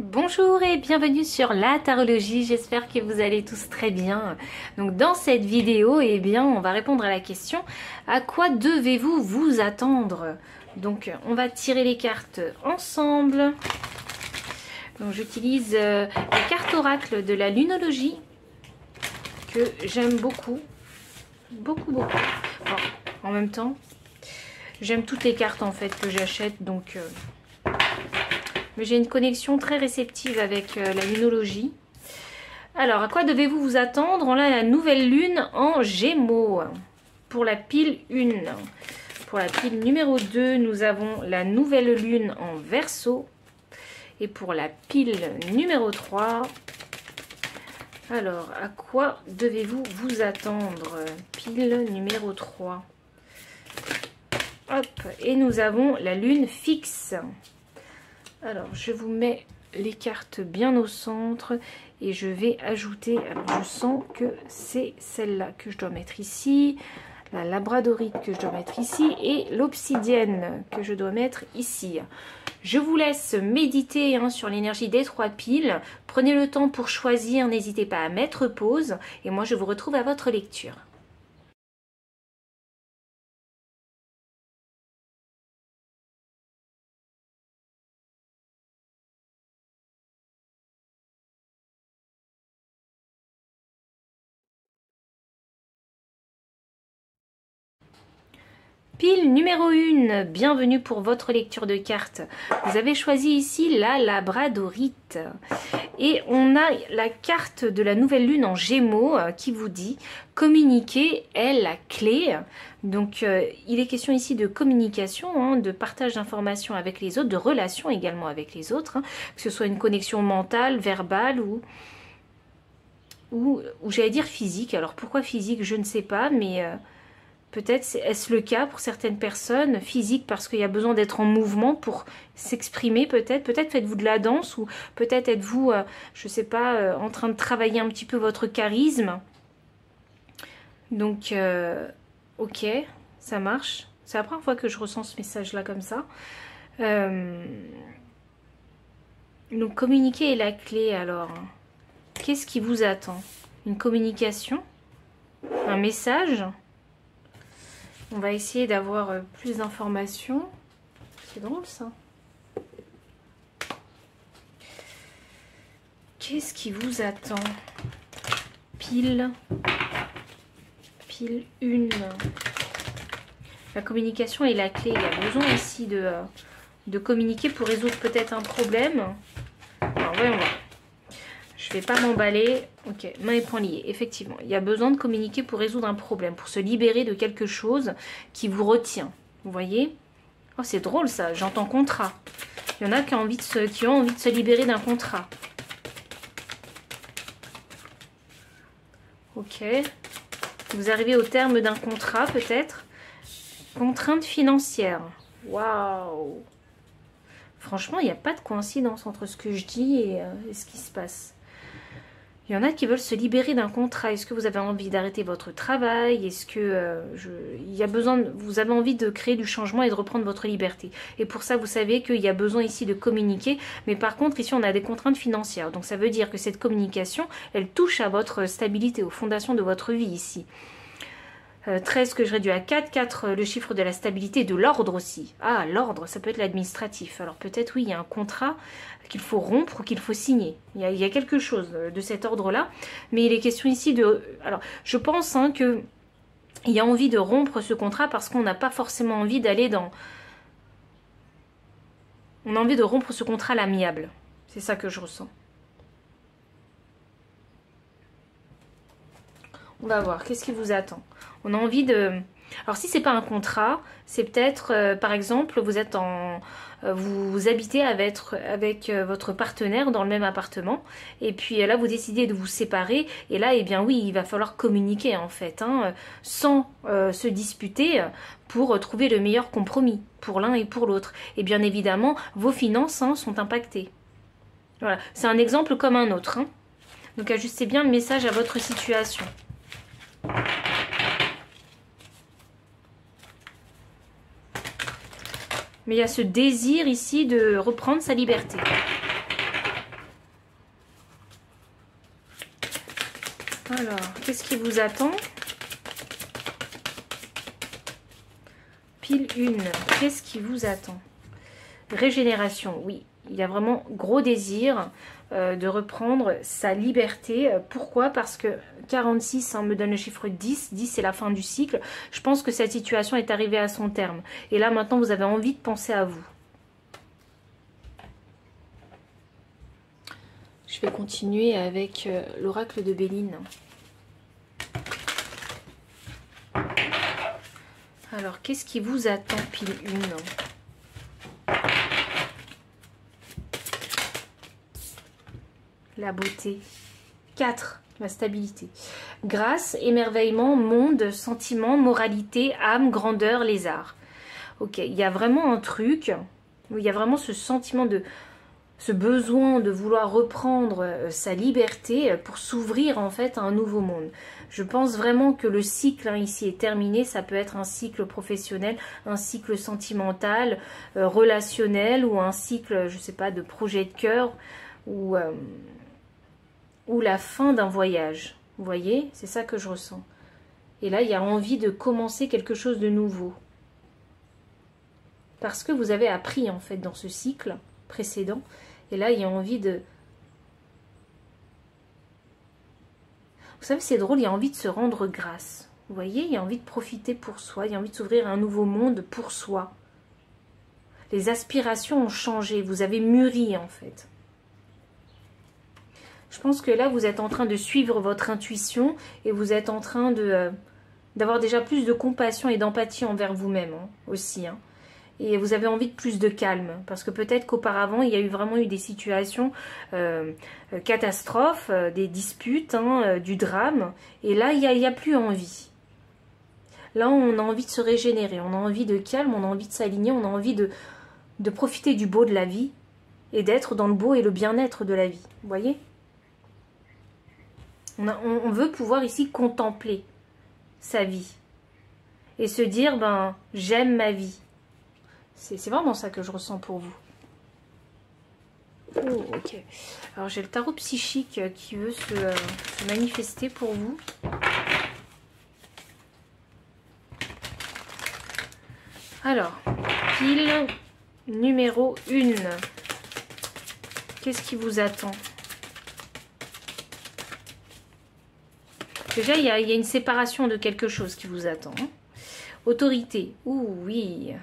Bonjour et bienvenue sur la tarologie, j'espère que vous allez tous très bien. Donc dans cette vidéo, on va répondre à la question à quoi devez-vous vous attendre? Donc on va tirer les cartes ensemble. Donc j'utilise les cartes oracle de la lunologie que j'aime beaucoup. Beaucoup. Alors, en même temps, j'aime toutes les cartes en fait que j'achète, donc... Mais j'ai une connexion très réceptive avec la lunologie. Alors, à quoi devez-vous vous attendre? On a la nouvelle lune en Gémeaux. Pour la pile 1. Pour la pile numéro 2, nous avons la nouvelle lune en Verseau. Et pour la pile numéro 3, alors, à quoi devez-vous vous attendre? Pile numéro 3. Hop, et nous avons la lune fixe. Alors, je vous mets les cartes bien au centre et je vais ajouter, alors je sens que c'est celle-là que je dois mettre ici, la labradorite que je dois mettre ici et l'obsidienne que je dois mettre ici. Je vous laisse méditer sur l'énergie des 3 piles. Prenez le temps pour choisir, n'hésitez pas à mettre pause et moi je vous retrouve à votre lecture. Pile numéro 1, bienvenue pour votre lecture de cartes. Vous avez choisi ici la labradorite. Et on a la carte de la nouvelle lune en Gémeaux qui vous dit « Communiquer est la clé ». Donc il est question ici de communication, de partage d'informations avec les autres, de relations également avec les autres, que ce soit une connexion mentale, verbale ou j'allais dire physique. Alors pourquoi physique, je ne sais pas, mais... peut-être est-ce le cas pour certaines personnes, physique parce qu'il y a besoin d'être en mouvement pour s'exprimer peut-être. Peut-être faites-vous de la danse ou peut-être êtes-vous, je ne sais pas, en train de travailler un petit peu votre charisme. Donc, ok, ça marche. C'est la première fois que je ressens ce message-là comme ça. Donc, communiquer est la clé alors. Qu'est-ce qui vous attend? Une communication? Un message? On va essayer d'avoir plus d'informations. C'est drôle ça. Qu'est-ce qui vous attend? Pile 1. La communication est la clé. Il y a besoin ici de communiquer pour résoudre peut-être un problème. Alors voyons voir. Je ne vais pas m'emballer. Ok, main et poings liés. Effectivement, il y a besoin de communiquer pour résoudre un problème, pour se libérer de quelque chose qui vous retient. Vous voyez? Oh, c'est drôle ça, j'entends contrat. Il y en a qui ont envie de se libérer d'un contrat. Ok. Vous arrivez au terme d'un contrat peut-être. Contrainte financière. Waouh! Franchement, il n'y a pas de coïncidence entre ce que je dis et ce qui se passe. Il y en a qui veulent se libérer d'un contrat. Est-ce que vous avez envie d'arrêter votre travail? Est-ce que vous avez envie de créer du changement et de reprendre votre liberté? Et pour ça, vous savez qu'il y a besoin ici de communiquer. Mais par contre, ici, on a des contraintes financières. Donc, ça veut dire que cette communication, elle touche à votre stabilité, aux fondations de votre vie ici. 13 que je réduis à 4, 4 le chiffre de la stabilité, de l'ordre aussi. Ah, l'ordre, ça peut être l'administratif. Alors peut-être oui, il y a un contrat qu'il faut rompre ou qu'il faut signer. Il y a quelque chose de cet ordre-là. Mais il est question ici de... Alors, je pense que il y a envie de rompre ce contrat parce qu'on n'a pas forcément envie d'aller dans... On a envie de rompre ce contrat à l'amiable. C'est ça que je ressens. On va voir, qu'est-ce qui vous attend? On a envie de... Alors si c'est pas un contrat, c'est peut-être, par exemple, vous habitez avec votre partenaire dans le même appartement, et puis là vous décidez de vous séparer, et là, eh bien oui, il va falloir communiquer en fait, sans se disputer pour trouver le meilleur compromis pour l'un et pour l'autre. Et bien évidemment, vos finances sont impactées. Voilà, c'est un exemple comme un autre. Donc ajustez bien le message à votre situation. Mais il y a ce désir ici de reprendre sa liberté. Alors, qu'est-ce qui vous attend? Pile 1, qu'est-ce qui vous attend? Régénération, oui. Il y a vraiment gros désir de reprendre sa liberté. Pourquoi? Parce que 46 me donne le chiffre 10. 10, c'est la fin du cycle. Je pense que cette situation est arrivée à son terme. Et là, maintenant, vous avez envie de penser à vous. Je vais continuer avec l'oracle de Béline. Alors, qu'est-ce qui vous attend, pile 1? La beauté. 4, la stabilité. Grâce, émerveillement, monde, sentiment, moralité, âme, grandeur, lézard. Ok, il y a vraiment un truc, où il y a vraiment ce sentiment de... ce besoin de vouloir reprendre sa liberté pour s'ouvrir en fait à un nouveau monde. Je pense vraiment que le cycle ici est terminé. Ça peut être un cycle professionnel, un cycle sentimental, relationnel, ou un cycle, je sais pas, de projet de cœur, ou la fin d'un voyage. Vous voyez, c'est ça que je ressens. Et là, il y a envie de commencer quelque chose de nouveau. Parce que vous avez appris en fait dans ce cycle précédent. Et là, il y a envie de... Vous savez, c'est drôle, il y a envie de se rendre grâce. Vous voyez, il y a envie de profiter pour soi, il y a envie de s'ouvrir à un nouveau monde pour soi. Les aspirations ont changé, vous avez mûri en fait. Je pense que là, vous êtes en train de suivre votre intuition et vous êtes en train d'avoir déjà plus de compassion et d'empathie envers vous-même aussi. Et vous avez envie de plus de calme, parce que peut-être qu'auparavant, il y a vraiment eu des situations catastrophes, des disputes, du drame, et là, il n'y a plus envie. Là, on a envie de se régénérer, on a envie de calme, on a envie de s'aligner, on a envie de profiter du beau de la vie, et d'être dans le beau et le bien-être de la vie, vous voyez? On veut pouvoir ici contempler sa vie, et se dire, ben, j'aime ma vie. C'est vraiment ça que je ressens pour vous. Oh, ok. Alors, j'ai le tarot psychique qui veut se manifester pour vous. Alors, pile numéro 1. Qu'est-ce qui vous attend? Déjà, il y a une séparation de quelque chose qui vous attend. Autorité. Ouh, oui.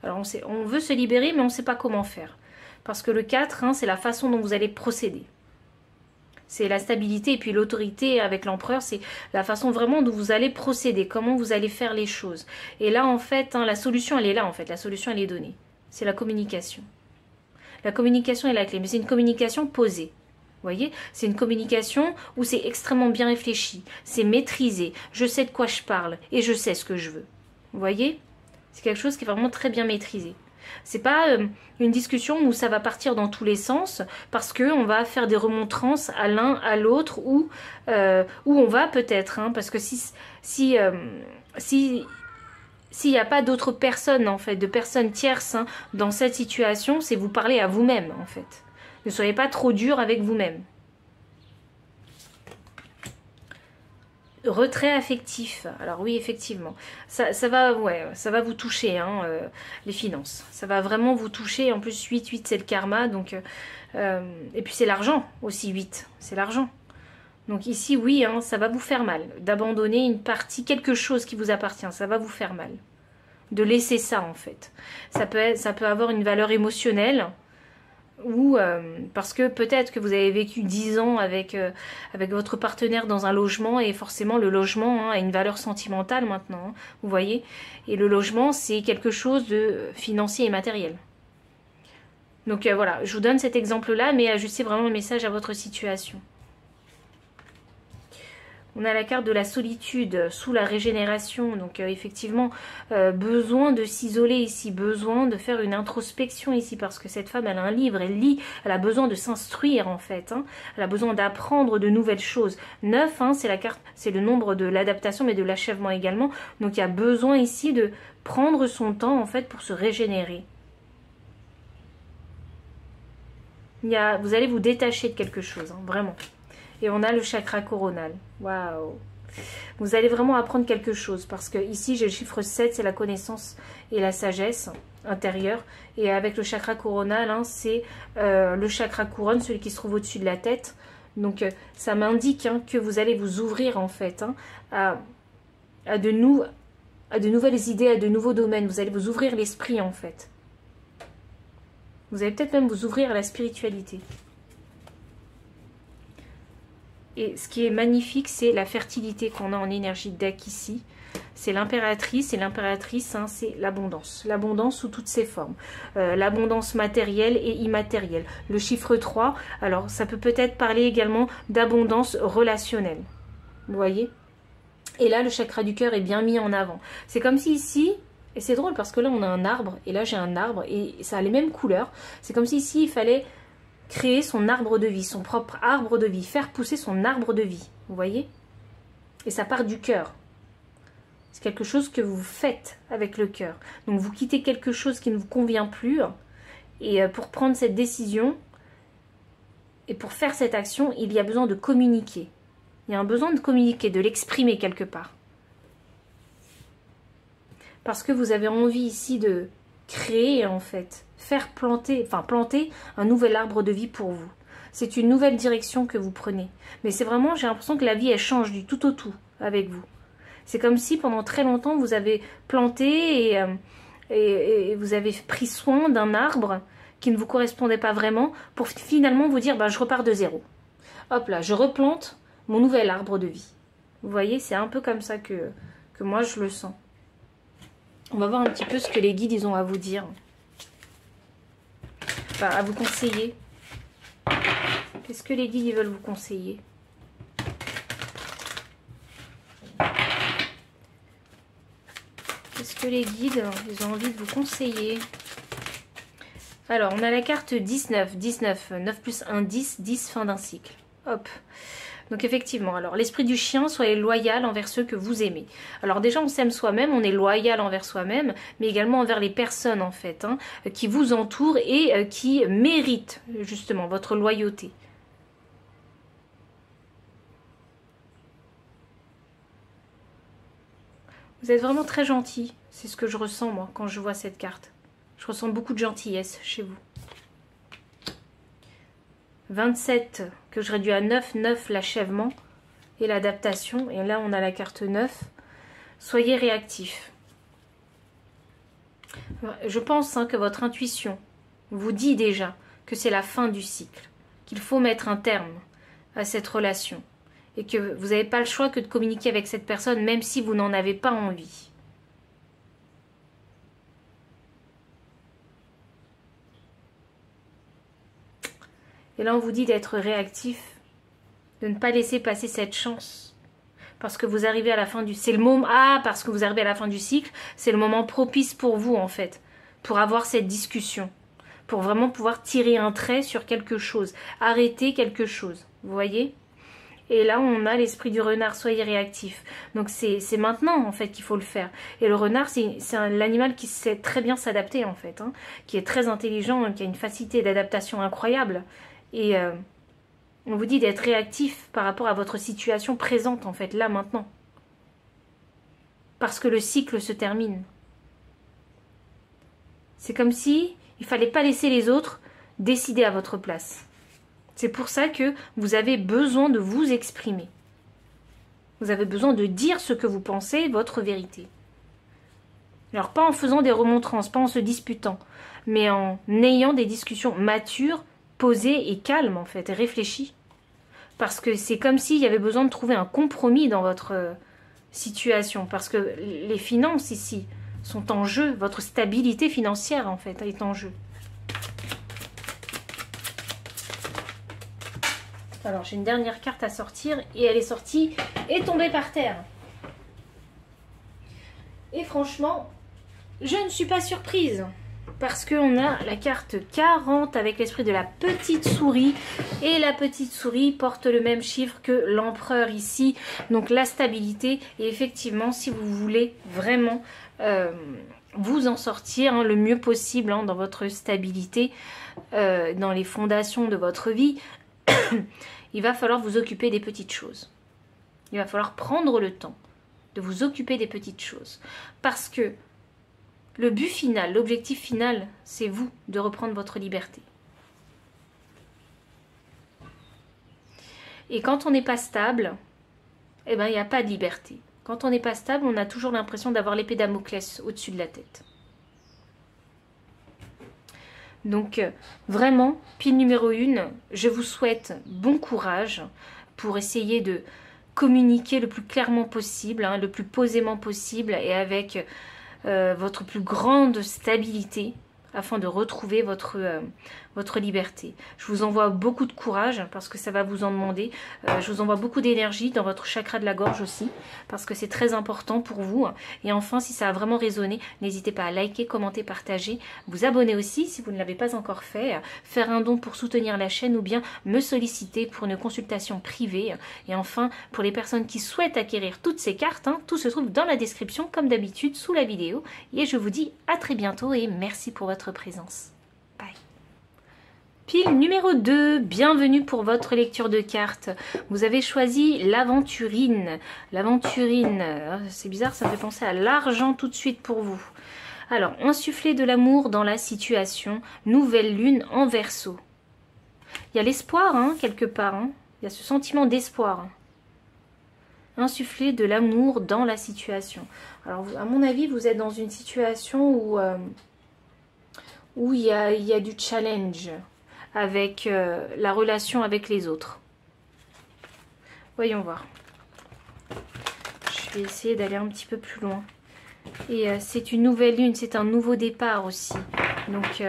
Alors, on veut se libérer, mais on ne sait pas comment faire. Parce que le 4, c'est la façon dont vous allez procéder. C'est la stabilité et puis l'autorité avec l'empereur, c'est la façon vraiment dont vous allez procéder, comment vous allez faire les choses. Et là, en fait, la solution, elle est là, en fait. La solution, elle est donnée. C'est la communication. La communication est la clé, mais c'est une communication posée. Vous voyez, c'est une communication où c'est extrêmement bien réfléchi, c'est maîtrisé, je sais de quoi je parle et je sais ce que je veux. Vous voyez? C'est quelque chose qui est vraiment très bien maîtrisé. C'est pas une discussion où ça va partir dans tous les sens parce qu'on va faire des remontrances à l'un, à l'autre ou on va peut-être, parce que s'il n'y a pas d'autres personnes, en fait, de personnes tierces dans cette situation, c'est vous parler à vous-même, en fait. Ne soyez pas trop dur avec vous-même. Retrait affectif. Alors oui, effectivement. Ça va vous toucher, les finances. Ça va vraiment vous toucher. En plus, 8, c'est le karma. Donc, et puis c'est l'argent aussi, 8. C'est l'argent. Donc ici, oui, ça va vous faire mal. D'abandonner une partie, quelque chose qui vous appartient. Ça va vous faire mal. De laisser ça, en fait. Ça peut avoir une valeur émotionnelle. Ou parce que peut-être que vous avez vécu 10 ans avec votre partenaire dans un logement et forcément le logement a une valeur sentimentale maintenant, vous voyez. Et le logement, c'est quelque chose de financier et matériel. Donc voilà, je vous donne cet exemple-là, mais ajustez vraiment le message à votre situation. On a la carte de la solitude sous la régénération, donc effectivement, besoin de s'isoler ici, besoin de faire une introspection ici, parce que cette femme, elle a un livre, elle lit, elle a besoin de s'instruire en fait, elle a besoin d'apprendre de nouvelles choses. 9, c'est la carte, c'est le nombre de l'adaptation, mais de l'achèvement également, donc il y a besoin ici de prendre son temps en fait pour se régénérer. Vous allez vous détacher de quelque chose, vraiment. Et on a le chakra coronal. Waouh! Vous allez vraiment apprendre quelque chose. Parce que ici, j'ai le chiffre 7, c'est la connaissance et la sagesse intérieure. Et avec le chakra coronal, hein, c'est le chakra couronne, celui qui se trouve au-dessus de la tête. Donc, ça m'indique hein, que vous allez vous ouvrir, en fait, hein, à de nouvelles idées, à de nouveaux domaines. Vous allez vous ouvrir l'esprit, en fait. Vous allez peut-être même vous ouvrir à la spiritualité. Et ce qui est magnifique, c'est la fertilité qu'on a en énergie de deck ici. C'est l'impératrice, et l'impératrice, hein, c'est l'abondance. L'abondance sous toutes ses formes. L'abondance matérielle et immatérielle. Le chiffre 3, alors ça peut peut-être parler également d'abondance relationnelle. Vous voyez? Et là, le chakra du cœur est bien mis en avant. C'est comme si ici, et c'est drôle parce que là, on a un arbre, et là, j'ai un arbre, et ça a les mêmes couleurs. C'est comme si ici, il fallait créer son arbre de vie, son propre arbre de vie, faire pousser son arbre de vie, vous voyez? Et ça part du cœur. C'est quelque chose que vous faites avec le cœur. Donc vous quittez quelque chose qui ne vous convient plus, et pour prendre cette décision, et pour faire cette action, il y a besoin de communiquer. Il y a un besoin de communiquer, de l'exprimer quelque part. Parce que vous avez envie ici de créer en fait, faire planter un nouvel arbre de vie pour vous. C'est une nouvelle direction que vous prenez. Mais c'est vraiment, j'ai l'impression que la vie, elle change du tout au tout avec vous. C'est comme si pendant très longtemps, vous avez planté et vous avez pris soin d'un arbre qui ne vous correspondait pas vraiment pour finalement vous dire, bah, je repars de zéro. Hop là, je replante mon nouvel arbre de vie. Vous voyez, c'est un peu comme ça que moi, je le sens. On va voir un petit peu ce que les guides ils ont à vous dire. Enfin, à vous conseiller. Qu'est-ce que les guides ils veulent vous conseiller? Qu'est-ce que les guides ils ont envie de vous conseiller? Alors, on a la carte 19. 19. 9 plus 1, 10. 10, fin d'un cycle. Hop. Donc effectivement, alors l'esprit du chien, soyez loyal envers ceux que vous aimez. Alors déjà, on s'aime soi-même, on est loyal envers soi-même, mais également envers les personnes en fait, hein, qui vous entourent et qui méritent justement votre loyauté. Vous êtes vraiment très gentil, c'est ce que je ressens moi quand je vois cette carte. Je ressens beaucoup de gentillesse chez vous. 27 que je réduis à 9, 9 l'achèvement et l'adaptation. Et là, on a la carte 9. Soyez réactif. Je pense hein, que votre intuition vous dit déjà que c'est la fin du cycle, qu'il faut mettre un terme à cette relation et que vous n'avez pas le choix que de communiquer avec cette personne même si vous n'en avez pas envie. Et là, on vous dit d'être réactif, de ne pas laisser passer cette chance. Parce que vous arrivez à la fin du... C'est le moment... Ah, parce que vous arrivez à la fin du cycle, c'est le moment propice pour vous, en fait. Pour avoir cette discussion. Pour vraiment pouvoir tirer un trait sur quelque chose. Arrêter quelque chose. Vous voyez? Et là, on a l'esprit du renard. Soyez réactif. Donc, c'est maintenant, en fait, qu'il faut le faire. Et le renard, c'est l'animal qui sait très bien s'adapter, en fait. Hein, qui est très intelligent, qui a une facilité d'adaptation incroyable. Et on vous dit d'être réactif par rapport à votre situation présente, en fait, là, maintenant. Parce que le cycle se termine. C'est comme si il ne fallait pas laisser les autres décider à votre place. C'est pour ça que vous avez besoin de vous exprimer. Vous avez besoin de dire ce que vous pensez, votre vérité. Alors, pas en faisant des remontrances, pas en se disputant, mais en ayant des discussions matures, posé et calme en fait, et réfléchi. Parce que c'est comme s'il y avait besoin de trouver un compromis dans votre situation. Parce que les finances ici sont en jeu. Votre stabilité financière en fait est en jeu. Alors j'ai une dernière carte à sortir et elle est sortie et tombée par terre. Et franchement, je ne suis pas surprise. Parce qu'on a la carte 40 avec l'esprit de la petite souris. Et la petite souris porte le même chiffre que l'empereur ici. Donc la stabilité. Et effectivement, si vous voulez vraiment vous en sortir hein, le mieux possible hein, dans votre stabilité, dans les fondations de votre vie, il va falloir vous occuper des petites choses. Il va falloir prendre le temps de vous occuper des petites choses. Parce que le but final, l'objectif final, c'est vous de reprendre votre liberté. Et quand on n'est pas stable, eh ben, il n'y a pas de liberté. Quand on n'est pas stable, on a toujours l'impression d'avoir l'épée Damoclès au-dessus de la tête. Donc, vraiment, pile numéro 1, je vous souhaite bon courage pour essayer de communiquer le plus clairement possible, hein, le plus posément possible et avec votre plus grande stabilité afin de retrouver votre liberté. Je vous envoie beaucoup de courage parce que ça va vous en demander. Je vous envoie beaucoup d'énergie dans votre chakra de la gorge aussi parce que c'est très important pour vous. Et enfin, si ça a vraiment résonné, n'hésitez pas à liker, commenter, partager, vous abonner aussi si vous ne l'avez pas encore fait, faire un don pour soutenir la chaîne ou bien me solliciter pour une consultation privée. Et enfin, pour les personnes qui souhaitent acquérir toutes ces cartes, hein, tout se trouve dans la description comme d'habitude sous la vidéo. Et je vous dis à très bientôt et merci pour votre présence. Bye. Pile numéro 2, bienvenue pour votre lecture de cartes. Vous avez choisi l'aventurine. L'aventurine, c'est bizarre, ça me fait penser à l'argent tout de suite pour vous. Alors, insuffler de l'amour dans la situation, nouvelle lune en Verseau. Il y a l'espoir, hein, quelque part. Hein. Il y a ce sentiment d'espoir. Insuffler de l'amour dans la situation. Alors, à mon avis, vous êtes dans une situation où il y a du challenge avec la relation avec les autres. Voyons voir. Je vais essayer d'aller un petit peu plus loin. Et c'est une nouvelle lune, c'est un nouveau départ aussi. Donc,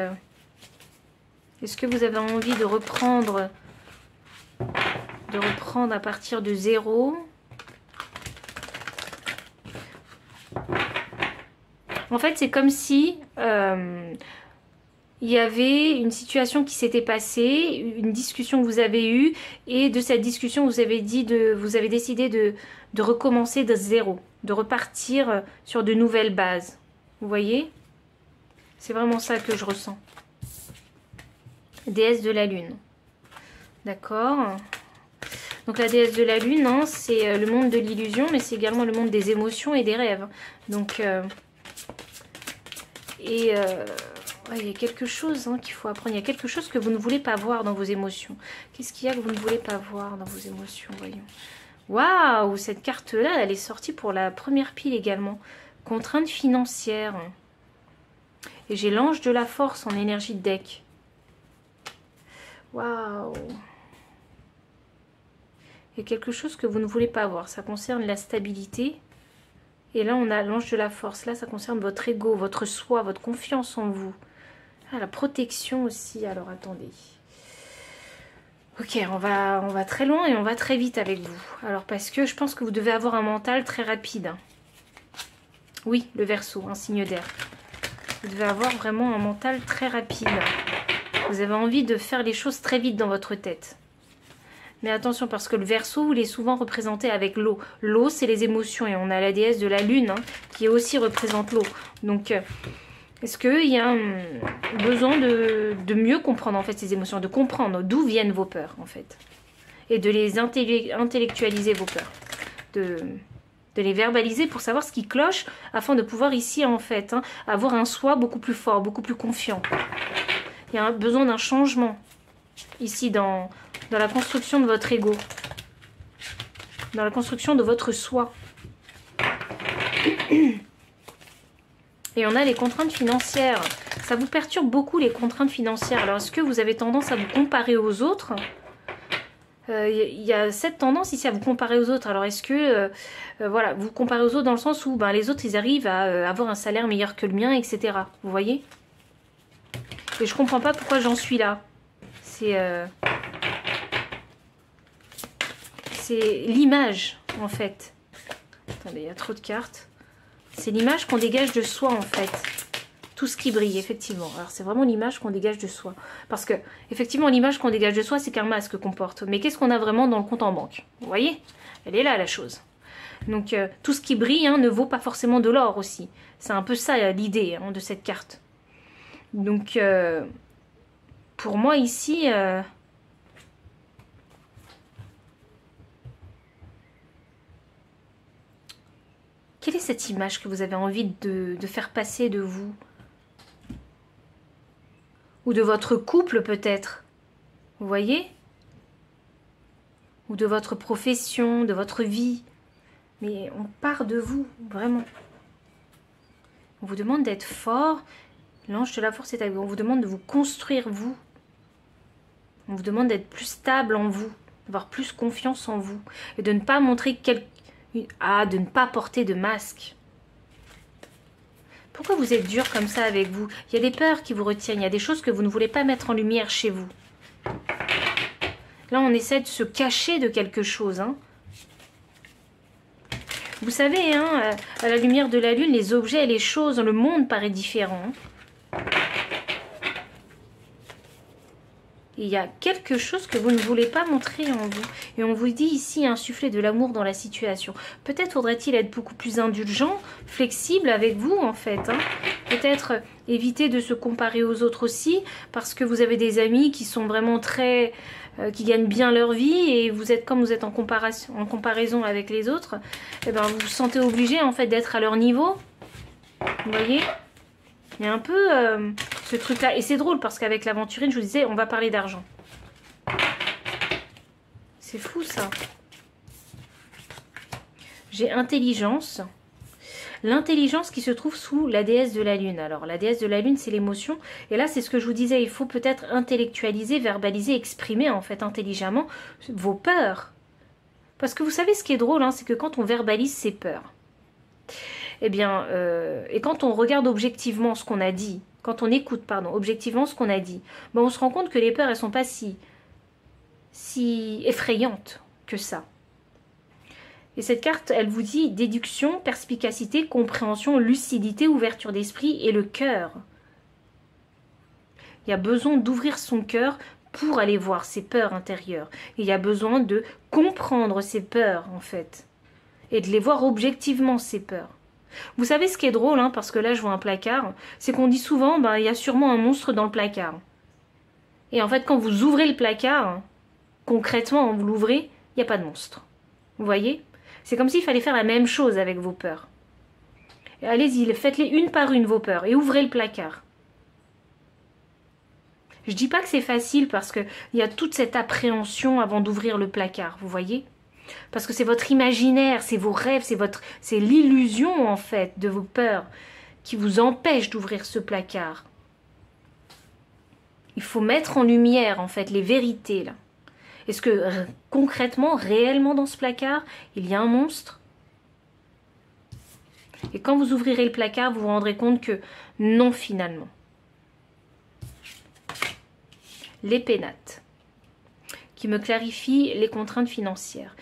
est-ce que vous avez envie de reprendre à partir de 0 ? En fait, c'est comme si il y avait une situation qui s'était passée, une discussion que vous avez eue, et de cette discussion, vous avez décidé de recommencer de 0, de repartir sur de nouvelles bases. Vous voyez? C'est vraiment ça que je ressens. Déesse de la Lune. D'accord? Donc la déesse de la Lune, hein, c'est le monde de l'illusion, mais c'est également le monde des émotions et des rêves. Donc, il y a quelque chose qu'il faut apprendre. Il y a quelque chose que vous ne voulez pas voir dans vos émotions. Qu'est-ce qu'il y a que vous ne voulez pas voir dans vos émotions? Voyons. Waouh, cette carte-là, elle est sortie pour la première pile également. Contrainte financière. Et j'ai l'ange de la force en énergie de deck. Waouh. Il y a quelque chose que vous ne voulez pas voir. Ça concerne la stabilité. Et là, on a l'ange de la force. Là, ça concerne votre ego, votre soi, votre confiance en vous. Ah, la protection aussi. Alors, attendez. Ok, on va très loin et on va très vite avec vous. Alors, parce que je pense que vous devez avoir un mental très rapide. Oui, le Verseau, un signe d'air. Vous devez avoir vraiment un mental très rapide. Vous avez envie de faire les choses très vite dans votre tête. Mais attention, parce que le Verseau, il est souvent représenté avec l'eau. L'eau, c'est les émotions. Et on a la déesse de la Lune, hein, qui aussi représente l'eau. Donc, est-ce qu'il y a un besoin de mieux comprendre, en fait, ces émotions, de comprendre d'où viennent vos peurs, en fait. Et de les intellectualiser, vos peurs. De les verbaliser pour savoir ce qui cloche, afin de pouvoir ici, en fait, hein, avoir un soi beaucoup plus fort, beaucoup plus confiant. Il y a besoin d'un changement, ici, dans la construction de votre ego, dans la construction de votre soi. Et on a les contraintes financières. Ça vous perturbe beaucoup, les contraintes financières. Alors, est-ce que vous avez tendance à vous comparer aux autres? Il y a cette tendance ici à vous comparer aux autres. Alors, est-ce que, voilà, vous comparez aux autres dans le sens où les autres, ils arrivent à avoir un salaire meilleur que le mien, etc. Vous voyez? Et je comprends pas pourquoi j'en suis là. C'est l'image, en fait. Attendez, il y a trop de cartes. C'est l'image qu'on dégage de soi, en fait. Tout ce qui brille, effectivement. Alors, c'est vraiment l'image qu'on dégage de soi. Parce que, effectivement, l'image qu'on dégage de soi, c'est qu'un masque qu'on porte. Mais qu'est-ce qu'on a vraiment dans le compte en banque? Vous voyez? Elle est là, la chose. Donc, tout ce qui brille ne vaut pas forcément de l'or aussi. C'est un peu ça, l'idée de cette carte. Donc, pour moi, ici... Quelle est cette image que vous avez envie de faire passer de vous? Ou de votre couple peut-être? Vous voyez? Ou de votre profession, de votre vie. Mais on part de vous, vraiment. On vous demande d'être fort. L'ange de la force est avec vous. On vous demande de vous construire, vous. On vous demande d'être plus stable en vous, d'avoir plus confiance en vous. Et de ne pas montrer de ne pas porter de masque. Pourquoi vous êtes dur comme ça avec vous? Il y a des peurs qui vous retiennent, il y a des choses que vous ne voulez pas mettre en lumière chez vous. Là, on essaie de se cacher de quelque chose. Hein. Vous savez, hein, à la lumière de la lune, les objets et les choses, le monde paraît différent. Il y a quelque chose que vous ne voulez pas montrer en vous. Et on vous dit ici, insuffler de l'amour dans la situation. Peut-être faudrait-il être beaucoup plus indulgent, flexible avec vous en fait. Hein. Peut-être éviter de se comparer aux autres aussi, parce que vous avez des amis qui sont vraiment très... qui gagnent bien leur vie, et vous êtes comme vous êtes en comparaison avec les autres, et ben vous vous sentez obligé en fait d'être à leur niveau. Vous voyez ? Il y a un peu ce truc-là. Et c'est drôle parce qu'avec l'aventurine, je vous disais, on va parler d'argent. C'est fou ça. J'ai intelligence. L'intelligence qui se trouve sous la déesse de la lune. Alors la déesse de la lune, c'est l'émotion. Et là, c'est ce que je vous disais. Il faut peut-être intellectualiser, verbaliser, exprimer en fait intelligemment vos peurs. Parce que vous savez ce qui est drôle, hein, c'est que quand on verbalise ses peurs, eh bien, et quand on regarde objectivement ce qu'on a dit, quand on écoute, pardon, objectivement ce qu'on a dit, ben on se rend compte que les peurs, elles sont pas si effrayantes que ça. Et cette carte, elle vous dit déduction, perspicacité, compréhension, lucidité, ouverture d'esprit et le cœur. Il y a besoin d'ouvrir son cœur pour aller voir ses peurs intérieures. Il y a besoin de comprendre ses peurs, en fait, et de les voir objectivement, ces peurs. Vous savez ce qui est drôle, hein, parce que là je vois un placard, c'est qu'on dit souvent, ben, il y a sûrement un monstre dans le placard. Et en fait, quand vous ouvrez le placard, concrètement, vous l'ouvrez, il n'y a pas de monstre. Vous voyez? C'est comme s'il fallait faire la même chose avec vos peurs. Allez-y, faites-les une par une, vos peurs, et ouvrez le placard. Je dis pas que c'est facile, parce qu'il y a toute cette appréhension avant d'ouvrir le placard, vous voyez? Parce que c'est votre imaginaire, c'est vos rêves, c'est l'illusion en fait de vos peurs qui vous empêche d'ouvrir ce placard. Il faut mettre en lumière en fait les vérités là. Est-ce que concrètement, réellement dans ce placard, il y a un monstre? Et quand vous ouvrirez le placard, vous vous rendrez compte que non finalement. Les pénates qui me clarifie les contraintes financières.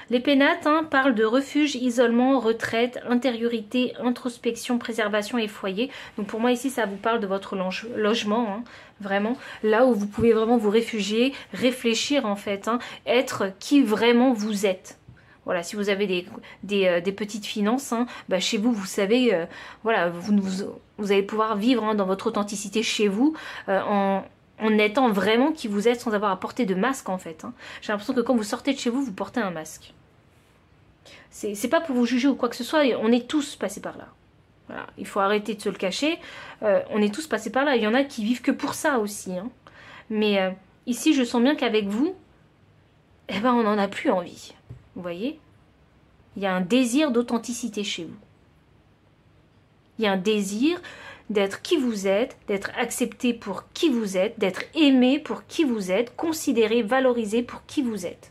Les pénates parlent de refuge, isolement, retraite, intériorité, introspection, préservation et foyer. Donc pour moi ici ça vous parle de votre logement, vraiment, là où vous pouvez vraiment vous réfugier, réfléchir en fait, être qui vraiment vous êtes. Voilà, si vous avez des petites finances, bah chez vous, vous savez, voilà, vous allez pouvoir vivre dans votre authenticité chez vous, en étant vraiment qui vous êtes sans avoir à porter de masque en fait. J'ai l'impression que quand vous sortez de chez vous, vous portez un masque. C'est pas pour vous juger ou quoi que ce soit, on est tous passés par là. Voilà. Il faut arrêter de se le cacher, on est tous passés par là. Il y en a qui vivent que pour ça aussi. Mais ici, je sens bien qu'avec vous, eh ben, on n'en a plus envie. Vous voyez? Il y a un désir d'authenticité chez vous. Il y a un désir d'être qui vous êtes, d'être accepté pour qui vous êtes, d'être aimé pour qui vous êtes, considéré, valorisé pour qui vous êtes.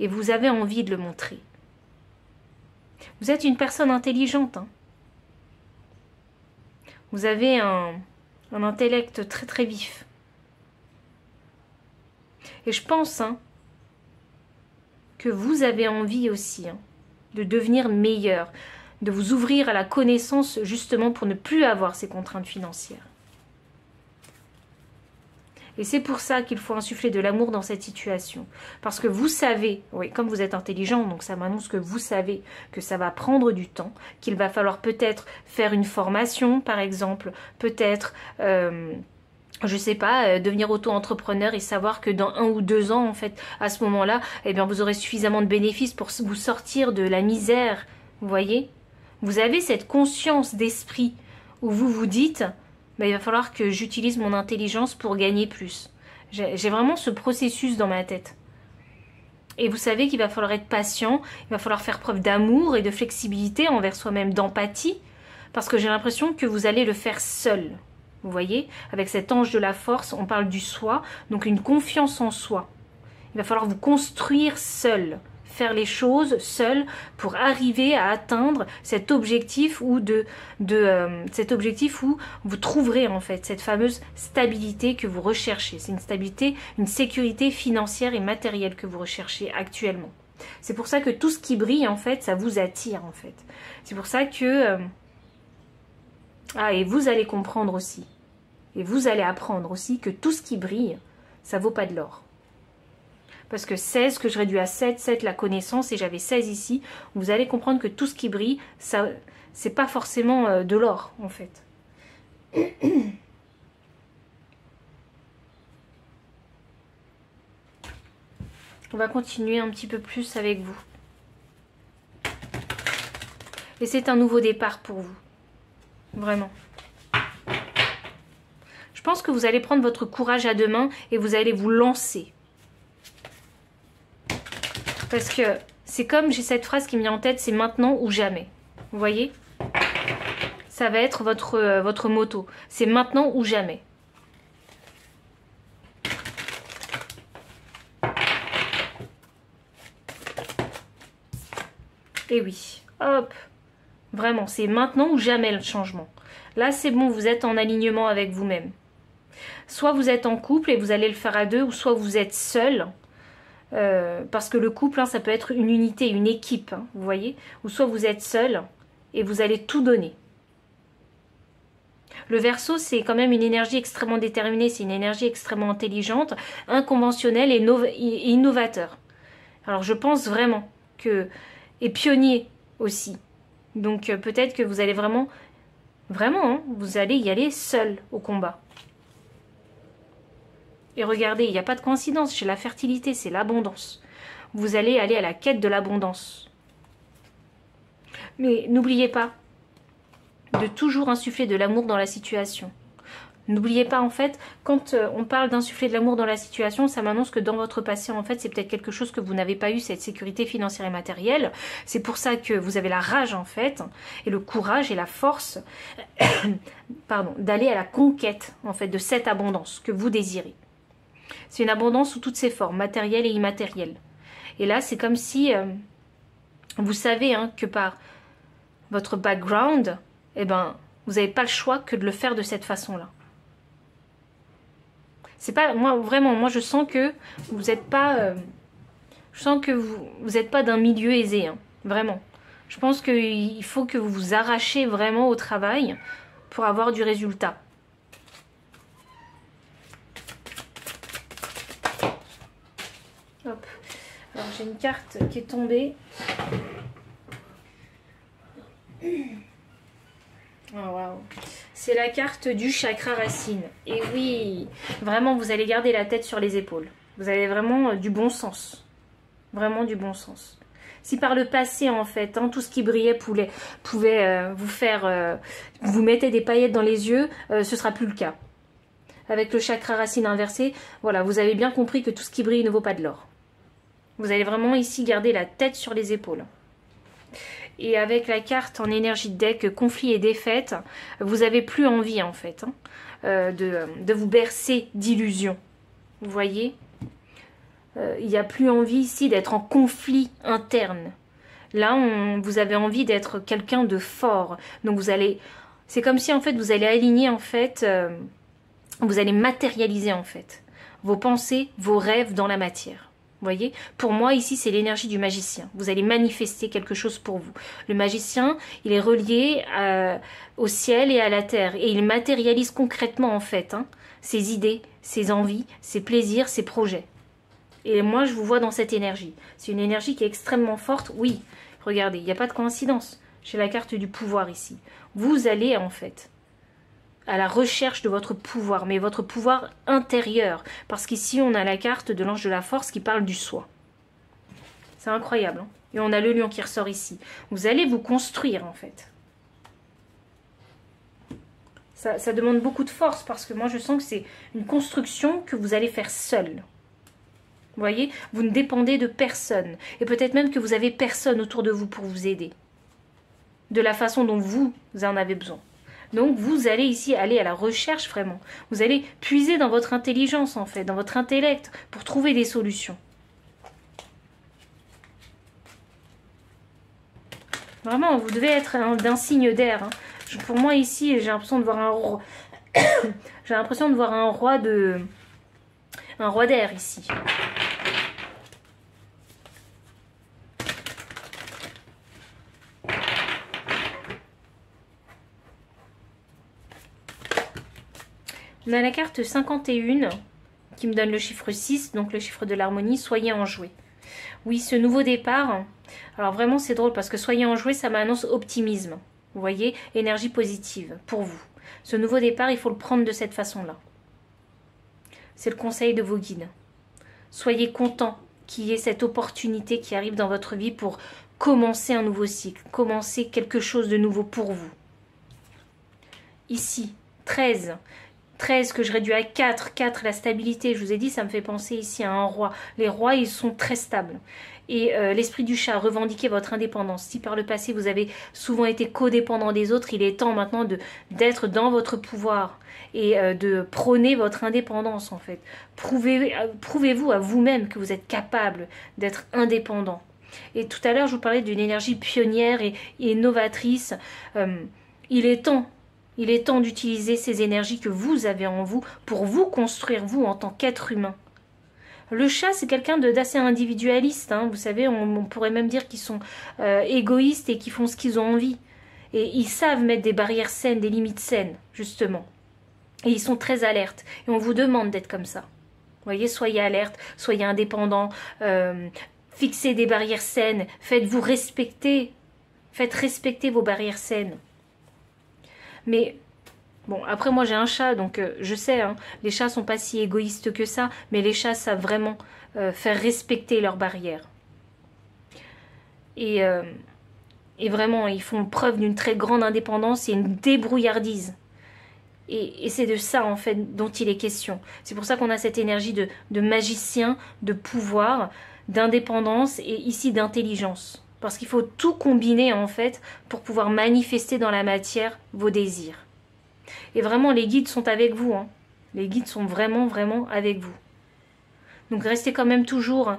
Et vous avez envie de le montrer. Vous êtes une personne intelligente. Vous avez un intellect très très vif. Et je pense que vous avez envie aussi de devenir meilleur, de vous ouvrir à la connaissance justement pour ne plus avoir ces contraintes financières. Et c'est pour ça qu'il faut insuffler de l'amour dans cette situation. Parce que vous savez, oui, comme vous êtes intelligent, donc ça m'annonce que vous savez que ça va prendre du temps, qu'il va falloir peut-être faire une formation, par exemple, peut-être je sais pas, devenir auto-entrepreneur et savoir que dans 1 ou 2 ans, en fait, à ce moment-là, eh bien, vous aurez suffisamment de bénéfices pour vous sortir de la misère, vous voyez? Vous avez cette conscience d'esprit où vous vous dites, bah, il va falloir que j'utilise mon intelligence pour gagner plus. J'ai vraiment ce processus dans ma tête. Et vous savez qu'il va falloir être patient, il va falloir faire preuve d'amour et de flexibilité envers soi-même, d'empathie, parce que j'ai l'impression que vous allez le faire seul. Vous voyez, avec cet ange de la force, on parle du soi, donc une confiance en soi. Il va falloir vous construire seul, faire les choses seul pour arriver à atteindre cet objectif cet objectif où vous trouverez en fait cette fameuse stabilité que vous recherchez. C'est une stabilité, une sécurité financière et matérielle que vous recherchez actuellement. C'est pour ça que tout ce qui brille en fait, ça vous attire en fait. C'est pour ça que et vous allez comprendre aussi. Et vous allez apprendre aussi que tout ce qui brille, ça vaut pas de l'or. Parce que 16, que je réduis à 7, 7 la connaissance, et j'avais 16 ici, vous allez comprendre que tout ce qui brille, ça, c'est pas forcément de l'or, en fait. On va continuer un petit peu plus avec vous. Et c'est un nouveau départ pour vous. Vraiment. Je pense que vous allez prendre votre courage à deux mains et vous allez vous lancer. Parce que c'est comme, j'ai cette phrase qui me vient en tête, c'est maintenant ou jamais. Vous voyez? Ça va être votre motto. C'est maintenant ou jamais. Et oui, hop. Vraiment, c'est maintenant ou jamais le changement. Là, c'est bon, vous êtes en alignement avec vous-même. Soit vous êtes en couple et vous allez le faire à deux, ou soit vous êtes seul. Parce que le couple, ça peut être une unité, une équipe, vous voyez. Ou soit vous êtes seul et vous allez tout donner. Le Verseau, c'est quand même une énergie extrêmement déterminée, c'est une énergie extrêmement intelligente, inconventionnelle et innovateur. Alors je pense vraiment que... Et pionnier aussi. Donc peut-être que vous allez vraiment, vous allez y aller seul au combat. Et regardez, il n'y a pas de coïncidence, chez la fertilité, c'est l'abondance. Vous allez aller à la quête de l'abondance. Mais n'oubliez pas de toujours insuffler de l'amour dans la situation. N'oubliez pas, en fait, quand on parle d'insuffler de l'amour dans la situation, ça m'annonce que dans votre passé, en fait, c'est peut-être quelque chose que vous n'avez pas eu, cette sécurité financière et matérielle. C'est pour ça que vous avez la rage, en fait, et le courage et la force d'aller à la conquête, en fait, de cette abondance que vous désirez. C'est une abondance sous toutes ses formes, matérielles et immatérielles. Et là, c'est comme si vous savez que par votre background, eh ben, vous n'avez pas le choix que de le faire de cette façon-là. C'est pas, moi je sens que vous n'êtes pas, je sens que vous n'êtes pas d'un milieu aisé, vraiment. Je pense qu'il faut que vous vous arrachiez vraiment au travail pour avoir du résultat. Hop. Alors j'ai une carte qui est tombée. Oh, wow. C'est la carte du chakra racine. Et oui, vraiment, vous allez garder la tête sur les épaules. Vous avez vraiment du bon sens. Vraiment du bon sens. Si par le passé, en fait, tout ce qui brillait pouvait vous faire... vous mettez des paillettes dans les yeux, ce sera plus le cas. Avec le chakra racine inversé, voilà, vous avez bien compris que tout ce qui brille ne vaut pas de l'or. Vous allez vraiment ici garder la tête sur les épaules. Et avec la carte en énergie de deck, conflit et défaite, vous n'avez plus envie en fait de vous bercer d'illusions. Vous voyez, il n'y a plus envie ici d'être en conflit interne. Là, vous avez envie d'être quelqu'un de fort. Donc vous allez, c'est comme si en fait vous allez aligner en fait, vous allez matérialiser en fait vos pensées, vos rêves dans la matière. Vous voyez, pour moi ici c'est l'énergie du magicien. Vous allez manifester quelque chose pour vous. Le magicien, il est relié au ciel et à la terre et il matérialise concrètement en fait ses idées, ses envies, ses plaisirs, ses projets. Et moi je vous vois dans cette énergie. C'est une énergie qui est extrêmement forte. Oui, regardez, il n'y a pas de coïncidence. J'ai la carte du pouvoir ici. Vous allez en fait à la recherche de votre pouvoir, mais votre pouvoir intérieur. Parce qu'ici, on a la carte de l'ange de la force qui parle du soi. C'est incroyable, hein. Et on a le lion qui ressort ici. Vous allez vous construire, en fait. Ça demande beaucoup de force, parce que moi, je sens que c'est une construction que vous allez faire seul. Vous voyez, vous ne dépendez de personne. Et peut-être même que vous avez personne autour de vous pour vous aider. De la façon dont vous en avez besoin. Donc vous allez ici aller à la recherche vraiment. Vous allez puiser dans votre intelligence en fait, dans votre intellect pour trouver des solutions. Vraiment, vous devez être d'un signe d'air. Hein. Pour moi ici, j'ai l'impression de voir un roi. J'ai l'impression de voir un roi d'air ici. On a la carte 51 qui me donne le chiffre 6, donc le chiffre de l'harmonie. Soyez enjoués. Oui, ce nouveau départ, alors vraiment c'est drôle parce que soyez enjoués, ça m'annonce optimisme. Vous voyez, énergie positive pour vous. Ce nouveau départ, il faut le prendre de cette façon-là. C'est le conseil de vos guides. Soyez contents qu'il y ait cette opportunité qui arrive dans votre vie pour commencer un nouveau cycle, commencer quelque chose de nouveau pour vous. Ici, 13 que je réduis à 4, la stabilité, je vous ai dit, ça me fait penser ici à un roi. Les rois, ils sont très stables. Et l'esprit du chat, revendiquez votre indépendance. Si par le passé, vous avez souvent été codépendant des autres, il est temps maintenant d'être dans votre pouvoir et de prôner votre indépendance, en fait. Prouvez-vous à vous-même que vous êtes capable d'être indépendant. Et tout à l'heure, je vous parlais d'une énergie pionnière et novatrice. Il est temps d'utiliser ces énergies que vous avez en vous pour vous construire, vous, en tant qu'être humain. Le chat, c'est quelqu'un d'assez individualiste. Hein. Vous savez, on pourrait même dire qu'ils sont égoïstes et qu'ils font ce qu'ils ont envie. Et ils savent mettre des barrières saines, des limites saines, justement. Et ils sont très alertes. Et on vous demande d'être comme ça. Vous voyez, soyez alerte, soyez indépendant, fixez des barrières saines, faites-vous respecter. Faites respecter vos barrières saines. Mais, bon, après moi j'ai un chat, donc je sais, hein, les chats sont pas si égoïstes que ça, mais les chats savent vraiment faire respecter leurs barrières. Et vraiment, ils font preuve d'une très grande indépendance et une débrouillardise. Et c'est de ça, en fait, dont il est question. C'est pour ça qu'on a cette énergie de magicien, de pouvoir, d'indépendance et ici d'intelligence. Parce qu'il faut tout combiner en fait pour pouvoir manifester dans la matière vos désirs. Et vraiment les guides sont avec vous. Hein. Les guides sont vraiment, vraiment avec vous. Donc restez quand même toujours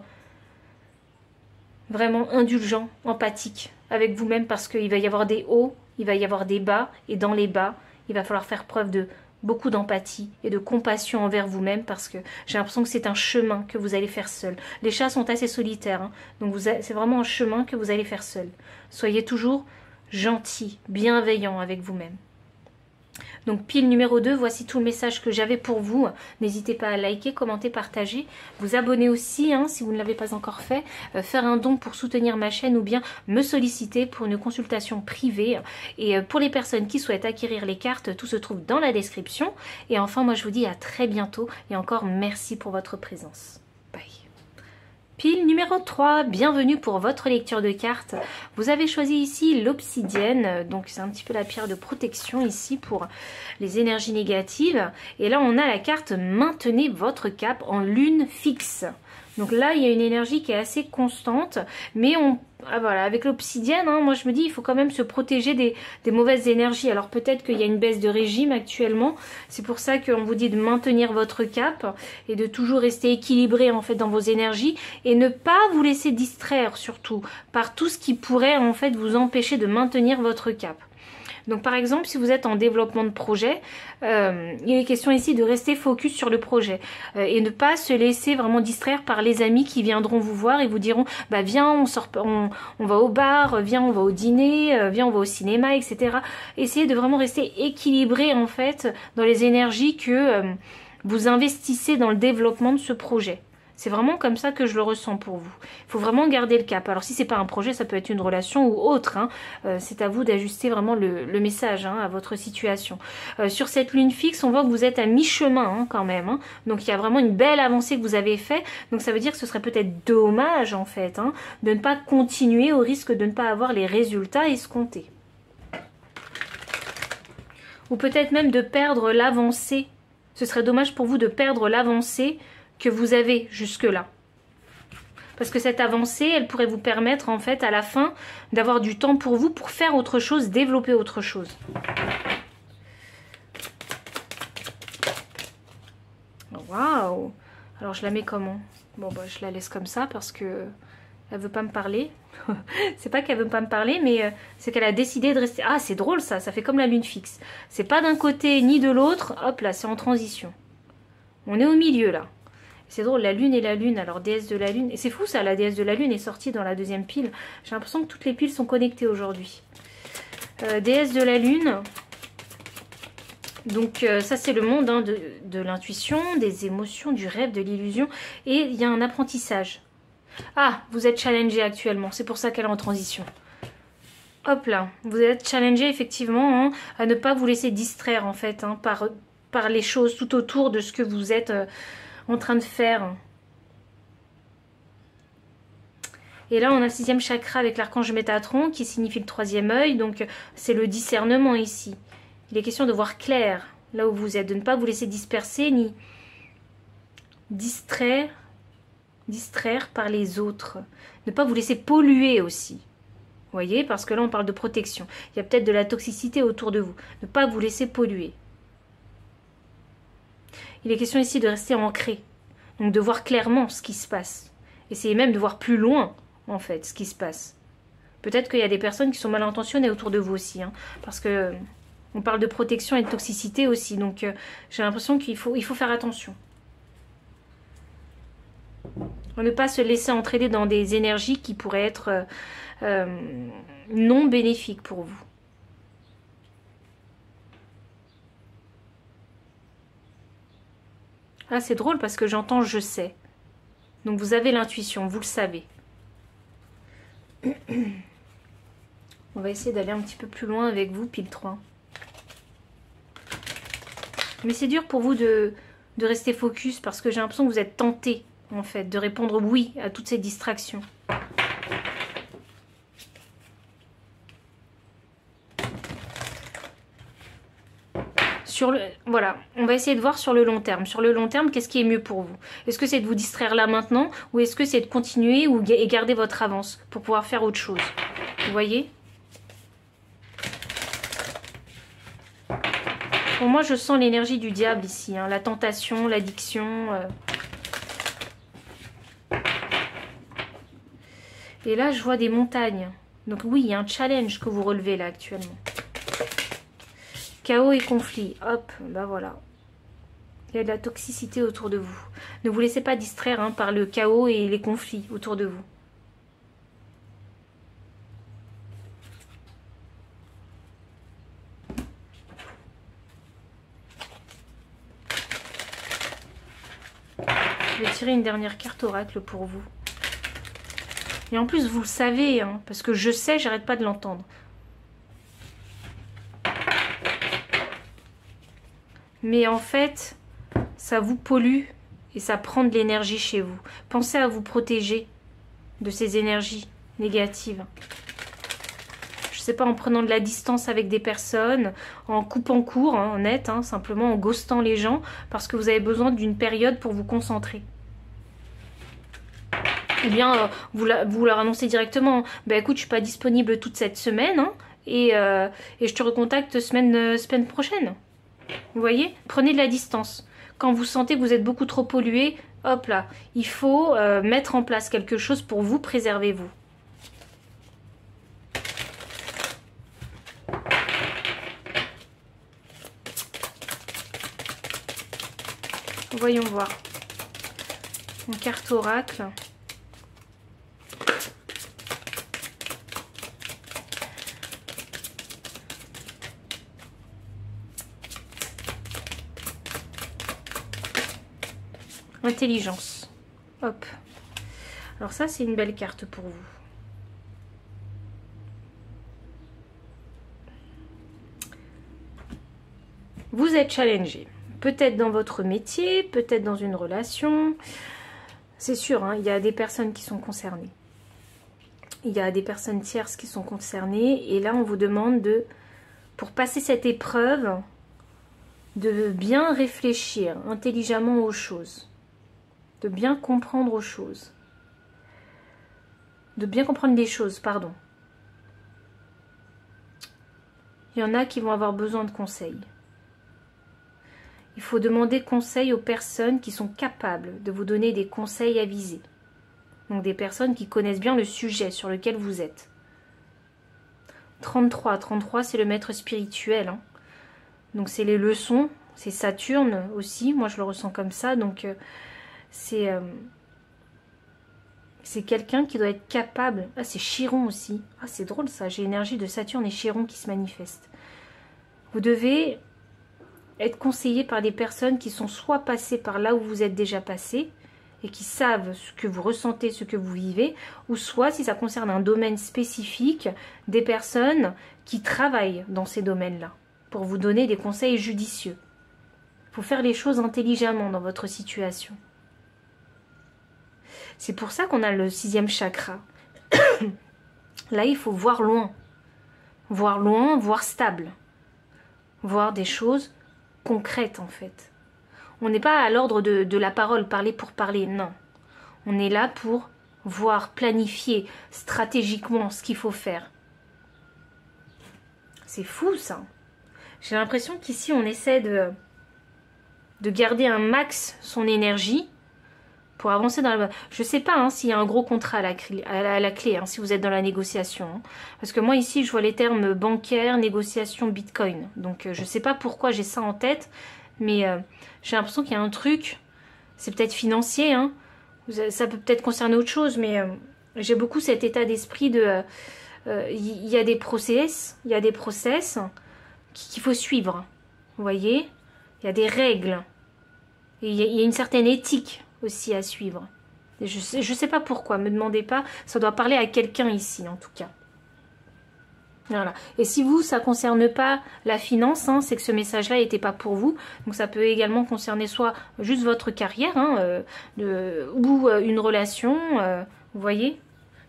vraiment indulgent, empathique avec vous-même parce qu'il va y avoir des hauts, il va y avoir des bas. Et dans les bas, il va falloir faire preuve de beaucoup d'empathie et de compassion envers vous-même parce que j'ai l'impression que c'est un chemin que vous allez faire seul. Les chats sont assez solitaires, hein, donc c'est vraiment un chemin que vous allez faire seul. Soyez toujours gentil, bienveillant avec vous-même. Donc pile numéro 2, voici tout le message que j'avais pour vous. N'hésitez pas à liker, commenter, partager. Vous abonner aussi hein, si vous ne l'avez pas encore fait. Faire un don pour soutenir ma chaîne ou bien me solliciter pour une consultation privée. Et pour les personnes qui souhaitent acquérir les cartes, tout se trouve dans la description. Et enfin, moi je vous dis à très bientôt et encore merci pour votre présence. Bye. Pile numéro 3, bienvenue pour votre lecture de cartes. Vous avez choisi ici l'obsidienne, donc c'est un petit peu la pierre de protection ici pour les énergies négatives. Et là on a la carte maintenez votre cap en lune fixe. Donc là il y a une énergie qui est assez constante, mais voilà, avec l'obsidienne, hein, moi je me dis il faut quand même se protéger des mauvaises énergies. Alors peut-être qu'il y a une baisse de régime actuellement, c'est pour ça qu'on vous dit de maintenir votre cap et de toujours rester équilibré en fait dans vos énergies et ne pas vous laisser distraire surtout par tout ce qui pourrait en fait vous empêcher de maintenir votre cap. Donc par exemple, si vous êtes en développement de projet, il est question ici de rester focus sur le projet et ne pas se laisser vraiment distraire par les amis qui viendront vous voir et vous diront bah viens on va au bar, viens on va au dîner, viens on va au cinéma, etc. Essayez de vraiment rester équilibré en fait dans les énergies que vous investissez dans le développement de ce projet. C'est vraiment comme ça que je le ressens pour vous. Il faut vraiment garder le cap. Alors si c'est pas un projet, ça peut être une relation ou autre. Hein. C'est à vous d'ajuster vraiment le message hein, à votre situation. Sur cette lune fixe, on voit que vous êtes à mi-chemin hein, quand même. Hein. Donc il y a vraiment une belle avancée que vous avez faite. Donc ça veut dire que ce serait peut-être dommage en fait hein, de ne pas continuer au risque de ne pas avoir les résultats escomptés. Ou peut-être même de perdre l'avancée. Ce serait dommage pour vous de perdre l'avancée que vous avez jusque-là. Parce que cette avancée, elle pourrait vous permettre en fait à la fin d'avoir du temps pour vous, pour faire autre chose, développer autre chose. Waouh! Alors je la mets comment? Bon bah je la laisse comme ça parce que elle veut pas me parler. C'est pas qu'elle veut pas me parler, mais c'est qu'elle a décidé de rester... Ah c'est drôle ça, ça fait comme la lune fixe. C'est pas d'un côté ni de l'autre, hop là, c'est en transition. On est au milieu là. C'est drôle, la lune et la lune, alors déesse de la lune. Et c'est fou ça, la déesse de la lune est sortie dans la deuxième pile. J'ai l'impression que toutes les piles sont connectées aujourd'hui. Déesse de la lune. Donc ça c'est le monde hein, de l'intuition, des émotions, du rêve, de l'illusion. Et il y a un apprentissage. Ah, vous êtes challengé actuellement, c'est pour ça qu'elle est en transition. Hop là, vous êtes challengé effectivement hein, à ne pas vous laisser distraire en fait hein, par les choses tout autour de ce que vous êtes... en train de faire. Et là, on a le 6e chakra avec l'archange Métatron qui signifie le 3e œil. Donc, c'est le discernement ici. Il est question de voir clair là où vous êtes, de ne pas vous laisser disperser ni distraire par les autres. Ne pas vous laisser polluer aussi. Vous voyez, parce que là, on parle de protection. Il y a peut-être de la toxicité autour de vous. Ne pas vous laisser polluer. Il est question ici de rester ancré, donc de voir clairement ce qui se passe. Essayez même de voir plus loin, en fait, ce qui se passe. Peut-être qu'il y a des personnes qui sont mal intentionnées autour de vous aussi, hein, parce que on parle de protection et de toxicité aussi, donc j'ai l'impression qu'il faut faire attention. Ne pas se laisser entraîner dans des énergies qui pourraient être non bénéfiques pour vous. Ah, c'est drôle parce que j'entends « je sais ». Donc vous avez l'intuition, vous le savez. On va essayer d'aller un petit peu plus loin avec vous, pile 3. Mais c'est dur pour vous de rester focus parce que j'ai l'impression que vous êtes tenté, en fait, de répondre oui à toutes ces distractions. Voilà, on va essayer de voir sur le long terme. Sur le long terme, qu'est-ce qui est mieux pour vous? Est-ce que c'est de vous distraire là maintenant ou est-ce que c'est de continuer et garder votre avance pour pouvoir faire autre chose? Vous voyez? Pour moi, je sens l'énergie du diable ici. Hein, la tentation, l'addiction. Et là, je vois des montagnes. Donc oui, il y a un challenge que vous relevez là actuellement. Chaos et conflit, hop, bah voilà. Il y a de la toxicité autour de vous. Ne vous laissez pas distraire hein, par le chaos et les conflits autour de vous. Je vais tirer une dernière carte oracle pour vous. Et en plus, vous le savez, hein, parce que je sais, j'arrête pas de l'entendre. Mais en fait, ça vous pollue et ça prend de l'énergie chez vous. Pensez à vous protéger de ces énergies négatives. Je sais pas, en prenant de la distance avec des personnes, en coupant court, hein, en net, hein, simplement en ghostant les gens, parce que vous avez besoin d'une période pour vous concentrer. Eh bien, vous leur annoncez directement, bah écoute, je suis pas disponible toute cette semaine, hein, et je te recontacte semaine prochaine. Vous voyez? Prenez de la distance. Quand vous sentez que vous êtes beaucoup trop pollué, hop là, il faut mettre en place quelque chose pour vous préserver, vous. Voyons voir. Une carte oracle. Intelligence. Hop. Alors ça, c'est une belle carte pour vous. Vous êtes challengé. Peut-être dans votre métier, peut-être dans une relation. C'est sûr, hein, il y a des personnes qui sont concernées. Il y a des personnes tierces qui sont concernées. Et là, on vous demande de, pour passer cette épreuve, de bien réfléchir intelligemment aux choses. De bien comprendre aux choses. De bien comprendre les choses, pardon. Il y en a qui vont avoir besoin de conseils. Il faut demander conseil aux personnes qui sont capables de vous donner des conseils avisés. Donc des personnes qui connaissent bien le sujet sur lequel vous êtes. 33, c'est le maître spirituel. Hein. Donc c'est les leçons, c'est Saturne aussi, moi je le ressens comme ça. Donc c'est quelqu'un qui doit être capable. Ah, c'est Chiron aussi. Ah, c'est drôle ça, j'ai l'énergie de Saturne et Chiron qui se manifestent. Vous devez être conseillé par des personnes qui sont soit passées par là où vous êtes déjà passé et qui savent ce que vous ressentez, ce que vous vivez, ou soit, si ça concerne un domaine spécifique, des personnes qui travaillent dans ces domaines-là pour vous donner des conseils judicieux. Il faut faire les choses intelligemment dans votre situation. C'est pour ça qu'on a le 6e chakra. Là, il faut voir loin, voir stable, voir des choses concrètes en fait. On n'est pas à l'ordre de la parole, parler pour parler, non. On est là pour voir, planifier stratégiquement ce qu'il faut faire. C'est fou ça. J'ai l'impression qu'ici on essaie de garder un max son énergie pour avancer dans la... Je sais pas hein, s'il y a un gros contrat à la clé, hein, si vous êtes dans la négociation. Hein. Parce que moi ici je vois les termes bancaire, négociation, bitcoin. Donc je sais pas pourquoi j'ai ça en tête. Mais j'ai l'impression qu'il y a un truc, c'est peut-être financier, hein, ça peut peut-être concerner autre chose, mais j'ai beaucoup cet état d'esprit de... Il y a des process, qu'il faut suivre, vous voyez. Il y a des règles, et il y a une certaine éthique aussi à suivre. Et je sais pas pourquoi, me demandez pas, ça doit parler à quelqu'un ici en tout cas. Voilà. Et si vous, ça ne concerne pas la finance, hein, c'est que ce message-là n'était pas pour vous. Donc ça peut également concerner soit juste votre carrière, hein, ou une relation, vous voyez.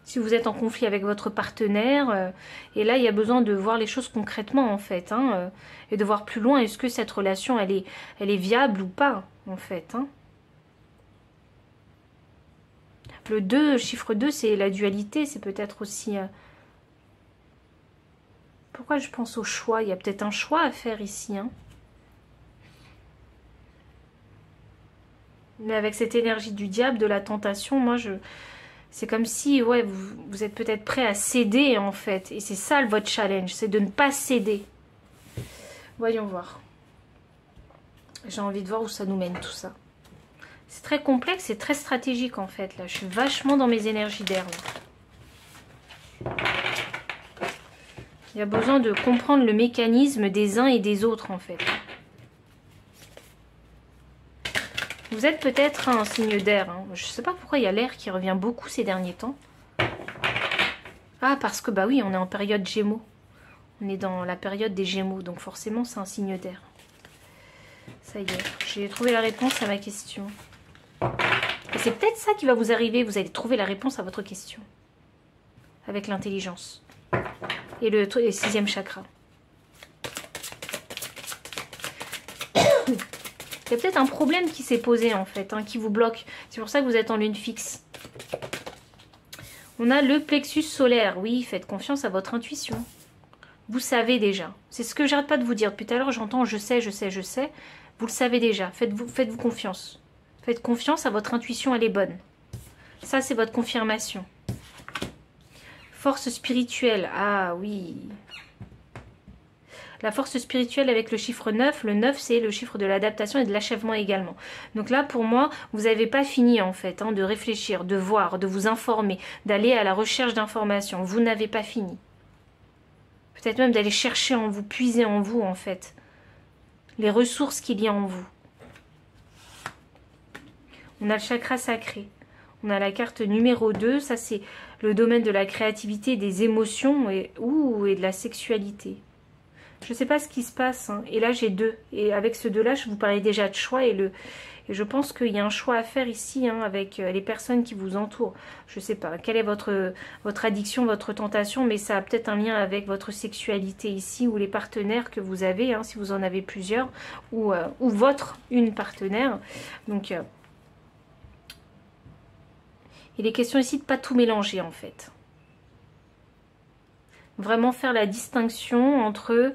Si vous êtes en conflit avec votre partenaire, et là il y a besoin de voir les choses concrètement en fait, hein, et de voir plus loin, est-ce que cette relation elle est viable ou pas en fait. Hein. Le 2, chiffre 2, c'est la dualité, c'est peut-être aussi... Pourquoi je pense au choix? Il y a peut-être un choix à faire ici. Hein. Mais avec cette énergie du diable, de la tentation, moi, c'est comme si ouais, vous êtes peut-être prêt à céder, en fait. Et c'est ça votre challenge, c'est de ne pas céder. Voyons voir. J'ai envie de voir où ça nous mène, tout ça. C'est très complexe, c'est très stratégique, en fait. Là, je suis vachement dans mes énergies d'air, là. Il y a besoin de comprendre le mécanisme des uns et des autres, en fait. Vous êtes peut-être un signe d'air. Hein. Je ne sais pas pourquoi il y a l'air qui revient beaucoup ces derniers temps. Ah, parce que, bah oui, on est en période Gémeaux. On est dans la période des Gémeaux, donc forcément, c'est un signe d'air. Ça y est, j'ai trouvé la réponse à ma question. Et c'est peut-être ça qui va vous arriver. Vous allez trouver la réponse à votre question. Avec l'intelligence. Et le 6e chakra. Il y a peut-être un problème qui s'est posé en fait, hein, qui vous bloque. C'est pour ça que vous êtes en lune fixe. On a le plexus solaire. Oui, faites confiance à votre intuition. Vous savez déjà. C'est ce que j'arrête pas de vous dire. Depuis tout à l'heure, j'entends je sais. Vous le savez déjà. Faites-vous confiance. Faites confiance à votre intuition, elle est bonne. Ça, c'est votre confirmation. Force spirituelle. Ah oui. La force spirituelle avec le chiffre 9. Le 9, c'est le chiffre de l'adaptation et de l'achèvement également. Donc là, pour moi, vous n'avez pas fini en fait hein, de réfléchir, de voir, de vous informer, d'aller à la recherche d'informations. Vous n'avez pas fini. Peut-être même d'aller chercher en vous, puiser en vous en fait. Les ressources qu'il y a en vous. On a le chakra sacré. On a la carte numéro 2, ça c'est le domaine de la créativité, des émotions et de la sexualité. Je ne sais pas ce qui se passe, hein. Et là j'ai 2. Et avec ce 2-là, je vous parlais déjà de choix et je pense qu'il y a un choix à faire ici, hein, avec les personnes qui vous entourent. Je ne sais pas quelle est votre addiction, votre tentation, mais ça a peut-être un lien avec votre sexualité ici, ou les partenaires que vous avez, hein, si vous en avez plusieurs, ou une partenaire. Donc, il est question ici de ne pas tout mélanger en fait. Vraiment faire la distinction entre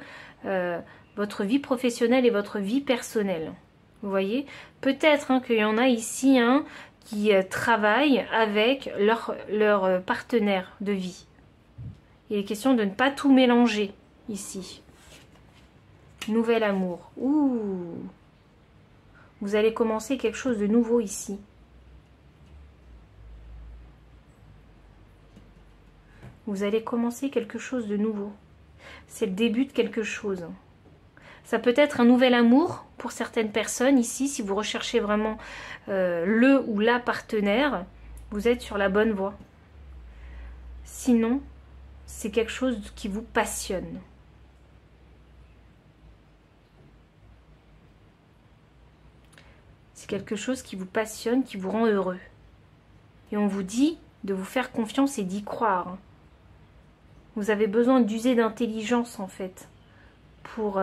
votre vie professionnelle et votre vie personnelle. Vous voyez, peut-être hein, qu'il y en a ici hein, qui travaillent avec leur partenaire de vie. Il est question de ne pas tout mélanger ici. Nouvel amour. Ouh. Vous allez commencer quelque chose de nouveau ici. Vous allez commencer quelque chose de nouveau. C'est le début de quelque chose. Ça peut être un nouvel amour pour certaines personnes ici. Si vous recherchez vraiment le ou la partenaire, vous êtes sur la bonne voie. Sinon, c'est quelque chose qui vous passionne. C'est quelque chose qui vous passionne, qui vous rend heureux. Et on vous dit de vous faire confiance et d'y croire. Vous avez besoin d'user d'intelligence en fait pour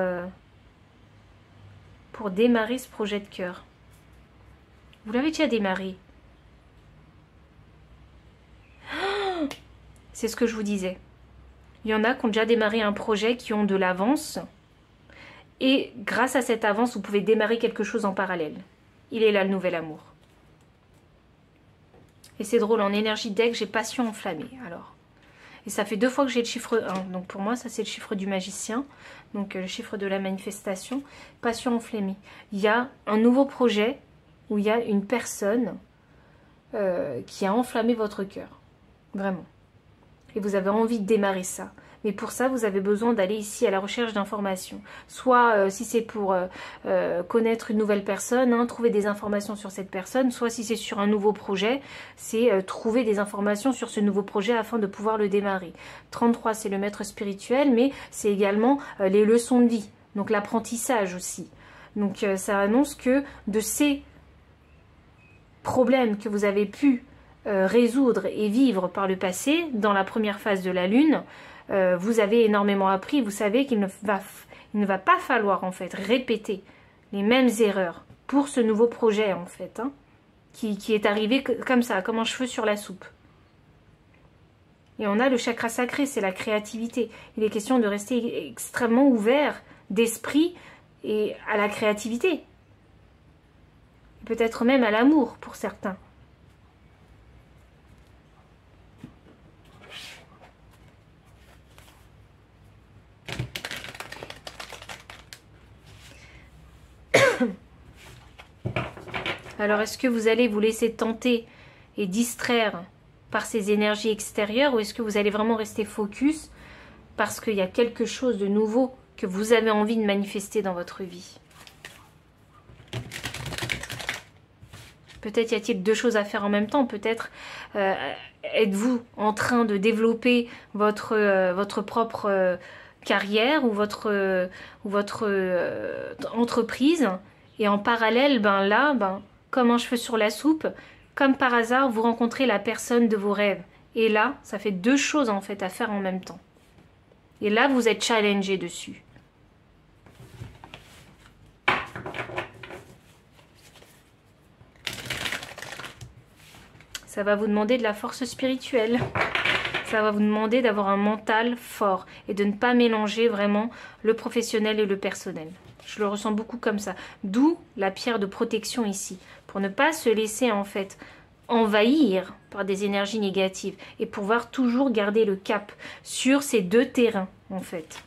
démarrer ce projet de cœur. Vous l'avez déjà démarré. C'est ce que je vous disais. Il y en a qui ont déjà démarré un projet, qui ont de l'avance. Et grâce à cette avance, vous pouvez démarrer quelque chose en parallèle. Il est là le nouvel amour. Et c'est drôle, en énergie deck, j'ai passion enflammée. Alors. Et ça fait 2 fois que j'ai le chiffre 1. Donc pour moi, ça c'est le chiffre du magicien. Donc le chiffre de la manifestation. Passion enflammée. Il y a un nouveau projet où il y a une personne qui a enflammé votre cœur. Vraiment. Et vous avez envie de démarrer ça. Mais pour ça, vous avez besoin d'aller ici à la recherche d'informations. Soit si c'est pour connaître une nouvelle personne, hein, trouver des informations sur cette personne. Soit si c'est sur un nouveau projet, c'est trouver des informations sur ce nouveau projet afin de pouvoir le démarrer. 33, c'est le maître spirituel, mais c'est également les leçons de vie. Donc l'apprentissage aussi. Donc ça annonce que de ces problèmes que vous avez pu résoudre et vivre par le passé, dans la première phase de la lune, vous avez énormément appris. Vous savez qu'il ne va pas falloir en fait répéter les mêmes erreurs pour ce nouveau projet en fait, hein, qui est arrivé comme ça, comme un cheveu sur la soupe. Et on a le chakra sacré, c'est la créativité. Il est question de rester extrêmement ouvert d'esprit et à la créativité. Peut-être même à l'amour pour certains. Alors, est-ce que vous allez vous laisser tenter et distraire par ces énergies extérieures, ou est-ce que vous allez vraiment rester focus parce qu'il y a quelque chose de nouveau que vous avez envie de manifester dans votre vie? Peut-être y a-t-il 2 choses à faire en même temps. Peut-être êtes-vous en train de développer votre propre carrière ou votre entreprise, et en parallèle, comme un cheveu sur la soupe, comme par hasard, vous rencontrez la personne de vos rêves. Et là, ça fait 2 choses en fait à faire en même temps. Et là, vous êtes challengé dessus. Ça va vous demander de la force spirituelle. Ça va vous demander d'avoir un mental fort et de ne pas mélanger vraiment le professionnel et le personnel. Je le ressens beaucoup comme ça. D'où la pierre de protection ici. Pour ne pas se laisser en fait envahir par des énergies négatives et pouvoir toujours garder le cap sur ces 2 terrains en fait.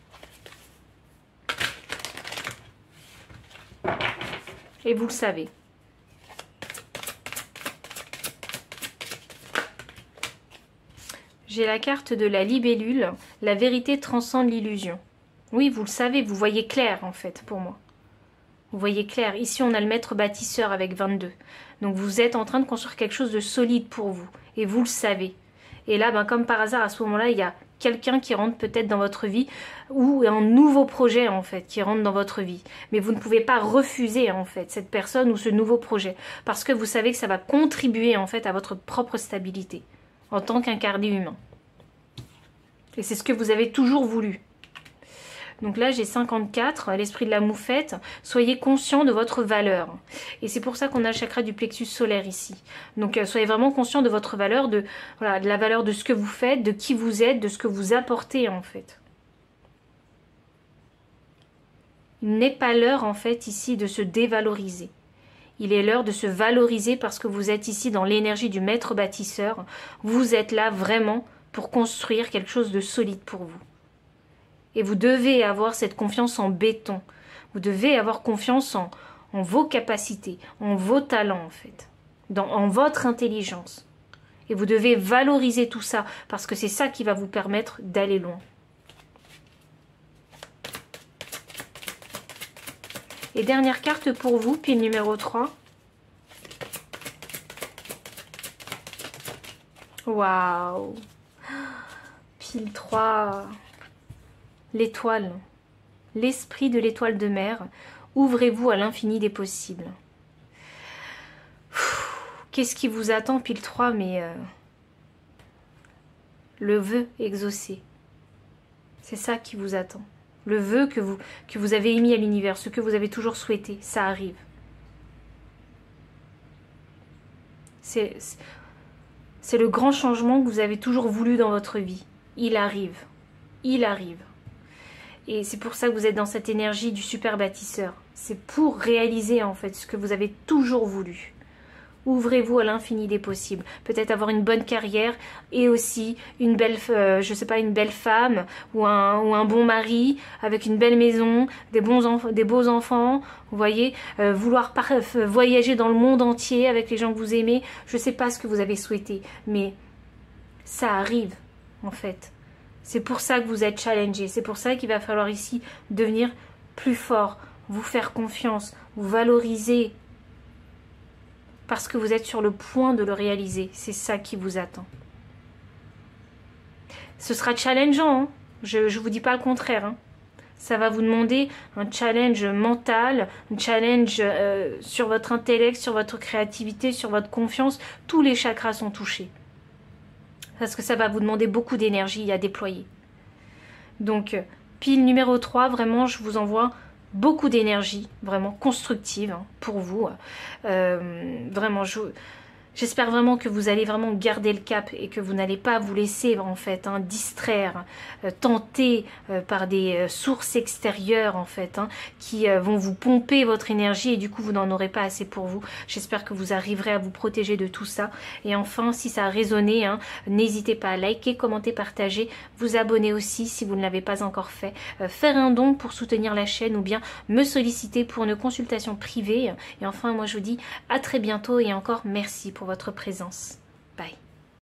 Et vous le savez. J'ai la carte de la libellule. La vérité transcende l'illusion. Oui, vous le savez, vous voyez clair en fait pour moi. Vous voyez clair, ici on a le maître bâtisseur avec 22. Donc vous êtes en train de construire quelque chose de solide pour vous. Et vous le savez. Et là, ben, comme par hasard, à ce moment-là, il y a quelqu'un qui rentre peut-être dans votre vie ou un nouveau projet en fait qui rentre dans votre vie. Mais vous ne pouvez pas refuser en fait cette personne ou ce nouveau projet parce que vous savez que ça va contribuer en fait à votre propre stabilité en tant qu'incarné humain. Et c'est ce que vous avez toujours voulu. Donc là, j'ai 54, l'esprit de la moufette. Soyez conscient de votre valeur. Et c'est pour ça qu'on a le chakra du plexus solaire ici. Donc soyez vraiment conscient de votre valeur, de la valeur de ce que vous faites, de qui vous êtes, de ce que vous apportez en fait. Il n'est pas l'heure en fait ici de se dévaloriser. Il est l'heure de se valoriser parce que vous êtes ici dans l'énergie du maître bâtisseur. Vous êtes là vraiment pour construire quelque chose de solide pour vous. Et vous devez avoir cette confiance en béton. Vous devez avoir confiance en vos capacités, en vos talents en fait, en votre intelligence. Et vous devez valoriser tout ça parce que c'est ça qui va vous permettre d'aller loin. Et dernière carte pour vous, pile numéro 3. Waouh! Pile 3. L'étoile, l'esprit de l'étoile de mer, ouvrez-vous à l'infini des possibles. Qu'est-ce qui vous attend, pile 3, mais le vœu exaucé. C'est ça qui vous attend. Le vœu que vous avez émis à l'univers, ce que vous avez toujours souhaité, ça arrive. C'est le grand changement que vous avez toujours voulu dans votre vie. Il arrive. Il arrive. Et c'est pour ça que vous êtes dans cette énergie du super bâtisseur. C'est pour réaliser en fait ce que vous avez toujours voulu. Ouvrez-vous à l'infini des possibles. Peut-être avoir une bonne carrière et aussi une belle, je sais pas, une belle femme ou un bon mari avec une belle maison, des beaux enfants. Vous voyez, vouloir voyager dans le monde entier avec les gens que vous aimez. Je sais pas ce que vous avez souhaité, mais ça arrive en fait. C'est pour ça que vous êtes challengé. C'est pour ça qu'il va falloir ici devenir plus fort, vous faire confiance, vous valoriser. Parce que vous êtes sur le point de le réaliser. C'est ça qui vous attend. Ce sera challengeant. Hein, je ne vous dis pas le contraire. Hein. Ça va vous demander un challenge mental, un challenge sur votre intellect, sur votre créativité, sur votre confiance. Tous les chakras sont touchés. Parce que ça va vous demander beaucoup d'énergie à déployer. Donc, pile numéro 3, vraiment, je vous envoie beaucoup d'énergie, vraiment constructive hein, pour vous. Vraiment, j'espère vraiment que vous allez vraiment garder le cap et que vous n'allez pas vous laisser en fait hein, distraire, tenter par des sources extérieures en fait hein, qui vont vous pomper votre énergie et du coup vous n'en aurez pas assez pour vous. J'espère que vous arriverez à vous protéger de tout ça. Et enfin, si ça a résonné, hein, n'hésitez pas à liker, commenter, partager, vous abonner aussi si vous ne l'avez pas encore fait, faire un don pour soutenir la chaîne ou bien me solliciter pour une consultation privée. Et enfin, moi je vous dis à très bientôt et encore merci pour votre présence. Bye.